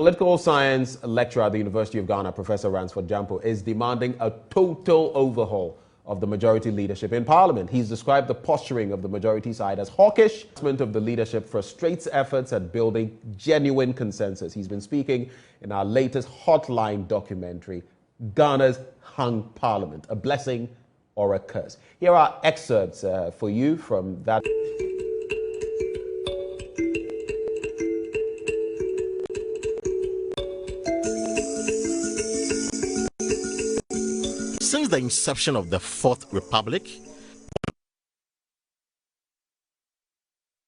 Political science lecturer at the University of Ghana, Professor Ransford Jampo, is demanding a total overhaul of the majority leadership in Parliament. He's described the posturing of the majority side as hawkish. The leadership frustrates efforts at building genuine consensus. He's been speaking in our latest Hotline documentary, Ghana's Hung Parliament, a blessing or a curse. Here are excerpts for you from that. Since the inception of the Fourth Republic,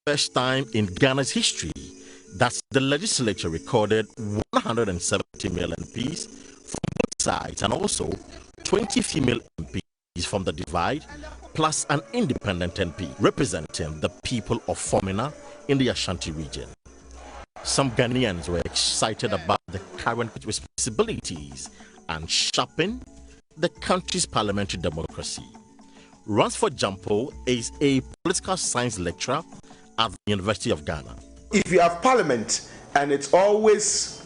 first time in Ghana's history that the legislature recorded 170 male MPs from both sides and also 20 female MPs from the divide, plus an independent MP representing the people of Fomena in the Ashanti region. Some Ghanaians were excited about the current responsibilities and sharpen the country's parliamentary democracy. Ransford Jampo is a political science lecturer at the University of Ghana. If you have parliament and it's always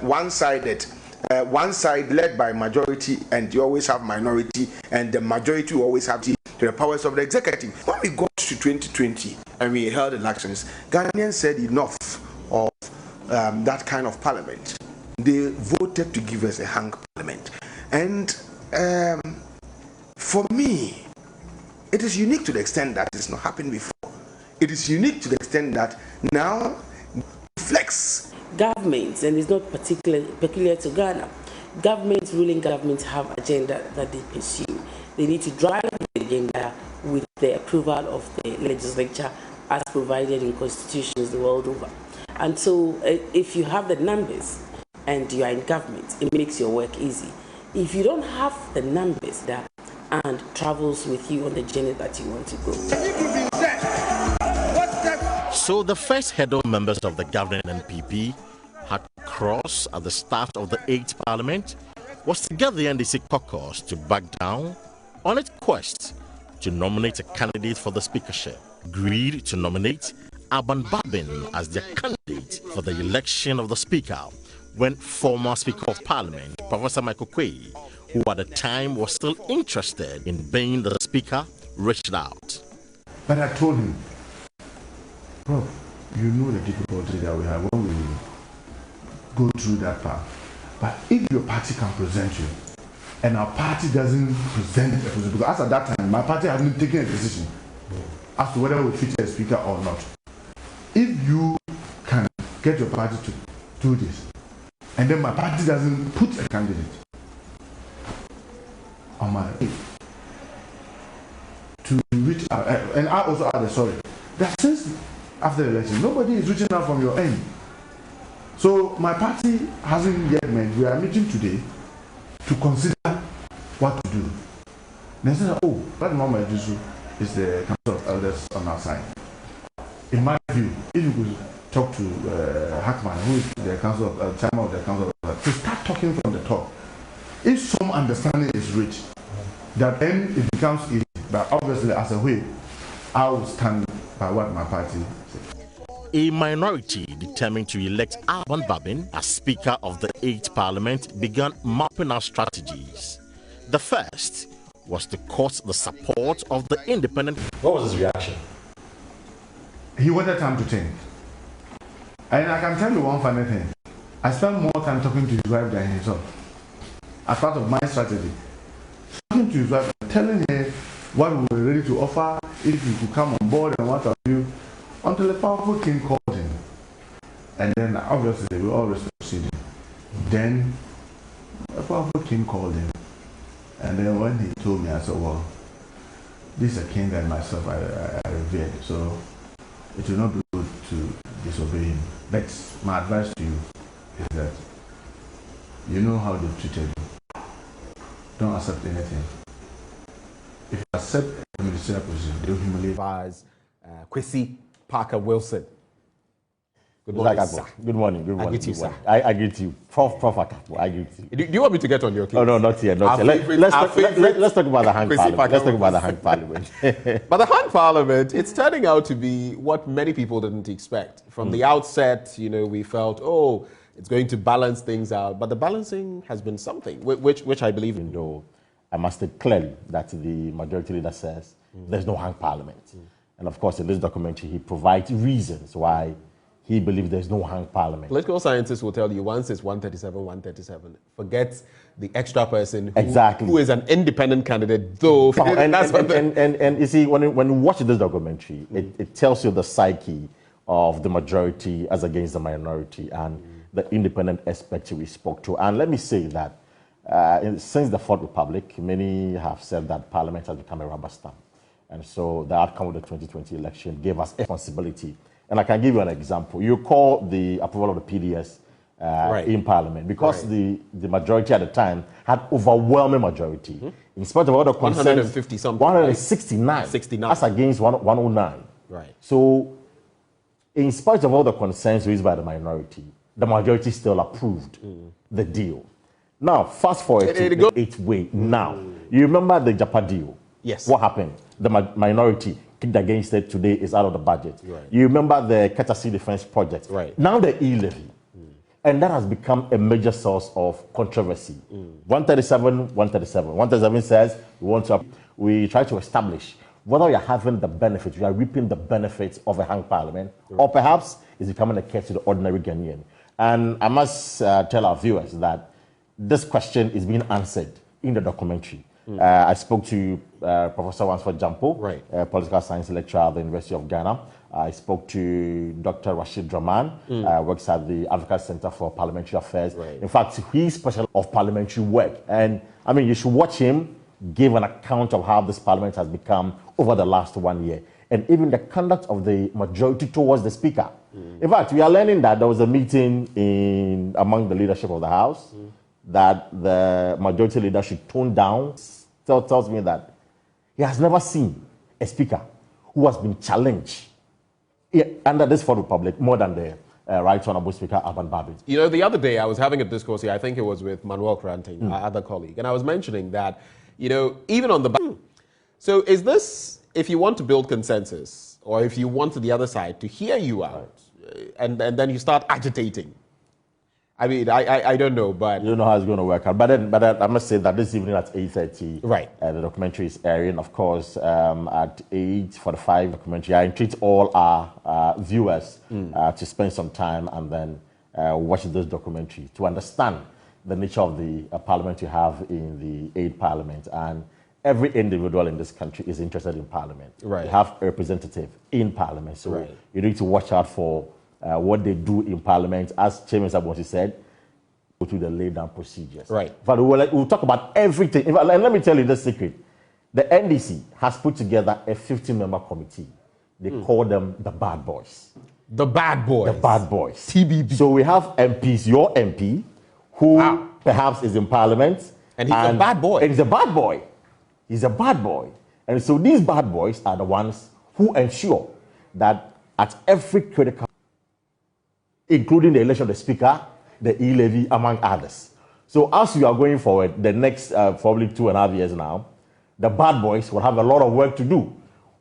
one-sided, one side led by majority, and you always have minority, and the majority will always have the powers of the executive. When we got to 2020 and we held elections, Ghanaians said enough of that kind of parliament. They voted to give us a hung parliament. And for me, it is unique to the extent that it's not happened before. It is unique to the extent that now flex. Governments, and it's not peculiar to Ghana, governments, ruling governments have agenda that they pursue. They need to drive the agenda with the approval of the legislature as provided in constitutions the world over. And so if you have the numbers and you are in government, it makes your work easy. If you don't have the numbers that and travels with you on the journey that you want to go. So the first head of members of the governing NPP had crossed at the start of the 8th Parliament was to get the NDC caucus to back down on its quest to nominate a candidate for the speakership. Agreed to nominate Alban Babin as their candidate for the election of the speaker when former Speaker of Parliament, Professor Michael Quay, who at the time was still interested in being the speaker, reached out. But I told him, Prof, you know the difficulty that we have when we go through that path. But if your party can present you, and our party doesn't present a position, because as at that time, my party hadn't taken a decision as to whether we feature a speaker or not. If you can get your party to do this, and then my party doesn't put a candidate on my to reach out, and I also added, sorry, that since after the election, nobody is reaching out from your end. So my party hasn't yet met. We are meeting today to consider what to do. They said, oh, that Mama Jusu is the Council of Elders on our side. In my view, if you could talk to Hackman, who is the Council of Chairman of the Council of Elders, to start talking from the top. If some understanding is reached, that then it becomes easy. But obviously, as a way, I will stand by what my party says. A minority determined to elect Alban Babin as Speaker of the 8th Parliament began mapping out strategies. The first was to court the support of the independent. What was his reaction? He wanted time to think. And I can tell you one funny thing. I spent more time talking to his wife than himself. As part of my strategy. Talking to his wife, telling her what we were ready to offer, if you could come on board and what have you, until a powerful king called him. And then obviously they were all proceeding. Then a powerful king called him. And then when he told me, I said, well, this is a king that myself I revered, so it will not be good to disobey him. But my advice to you is that you know how they treated you. Don't accept anything. If you accept a ministerial position, they'll humiliate. Kwesi Parker Wilson. Good morning, sir. Good morning. Good morning. I greet you, sir. I agree to you. Prof Akapo, I agree to you. Do you want me to get on your case? Oh, no, not yet. Not yet. Let's talk about the hung parliament. Let's talk about the hung parliament. But the hung parliament, it's turning out to be what many people didn't expect. From the outset, you know, we felt, oh, it's going to balance things out. But the balancing has been something, which I believe in. Though I must state clearly that the majority leader says there's no hung parliament. And of course, in this documentary, he provides reasons why he believes there's no hung parliament. Political scientists will tell you once it's 137. Forget the extra person who is an independent candidate, though. And you see, when you watch this documentary, it tells you the psyche of the majority as against the minority and the independent aspect we spoke to. And let me say that since the Fourth Republic, many have said that Parliament has become a rubber stamp. And so the outcome of the 2020 election gave us a responsibility. And I can give you an example. You call the approval of the PDS in Parliament because the majority at the time had overwhelming majority. In spite of all the concerns, 150 something. 169. 69. That's against 109. Right. So in spite of all the concerns raised by the minority, the majority still approved the deal. Now, fast forward to the 8th way. Now, you remember the Japa deal? Yes. What happened? The minority kicked against it. Today is out of the budget. Right. You remember the courtesy defense project? Right. Now the e-levy. And that has become a major source of controversy. 137 says we try to establish whether we are having the benefits, we are reaping the benefits of a hung parliament, or perhaps it's becoming a curse to the ordinary Ghanaian. And I must tell our viewers that this question is being answered in the documentary. I spoke to Professor Ransford Jampo, political science lecturer at the University of Ghana. I spoke to Dr. Rashid Draman, works at the Africa Center for Parliamentary Affairs. In fact, he's special of parliamentary work. And I mean, you should watch him give an account of how this parliament has become over the last 1 year. And even the conduct of the majority towards the speaker. In fact, we are learning that there was a meeting among the leadership of the House that the majority leader should tone down. Tells me that he has never seen a speaker who has been challenged under this Fourth Republic more than the Right Honorable Speaker Alban Babin. You know, the other day I was having a discourse here, I think it was with Manuel Kranting, our other colleague, and I was mentioning that, you know, even on the so is this, if you want to build consensus, or if you want the other side to hear you out, and then you start agitating, I mean, I don't know, but... You don't know how it's going to work out. But I must say that this evening at 8:30, the documentary is airing. Of course, at 8:45, documentary. I entreat all our viewers to spend some time and then watch this documentary to understand the nature of the parliament you have in the 8th Parliament. And every individual in this country is interested in Parliament. You have a representative in Parliament. So you need to watch out for what they do in Parliament. As Chairman Sabonsi said, go through the laid-down procedures. But we'll talk about everything. And let me tell you the secret. The NDC has put together a 15-member committee. They call them the Bad Boys. The Bad Boys? The Bad Boys. TBB. So we have MPs, your MP, who perhaps is in Parliament. And he's a bad boy. And he's a bad boy. He's a bad boy. And so these bad boys are the ones who ensure that at every critical, including the election of the speaker, the e-levy, among others. So as you are going forward, the next probably 2.5 years now, the bad boys will have a lot of work to do.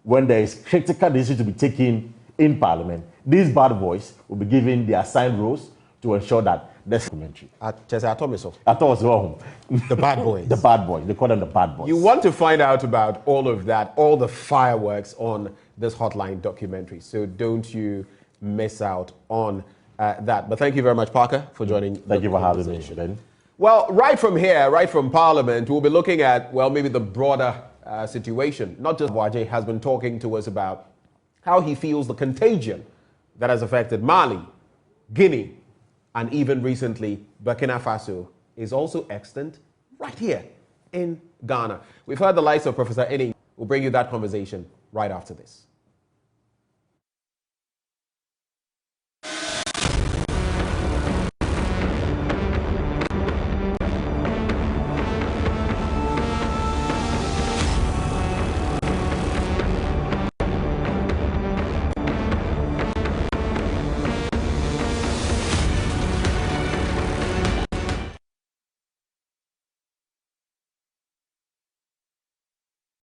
When there is critical decision to be taken in Parliament, these bad boys will be given the assigned roles to ensure that this documentary. The bad boys. The bad boys. They call them the bad boys. You want to find out about all of that, all the fireworks on this Hotline documentary. So don't you miss out on that. But thank you very much, Parker, for joining. Thank you for having me, Ben. Well, right from here, right from Parliament, we'll be looking at, well, maybe the broader situation. Not just Wajay has been talking to us about how he feels the contagion that has affected Mali, Guinea, and even recently Burkina Faso is also extant right here in Ghana. We've heard the likes of Professor Enning. We'll bring you that conversation right after this.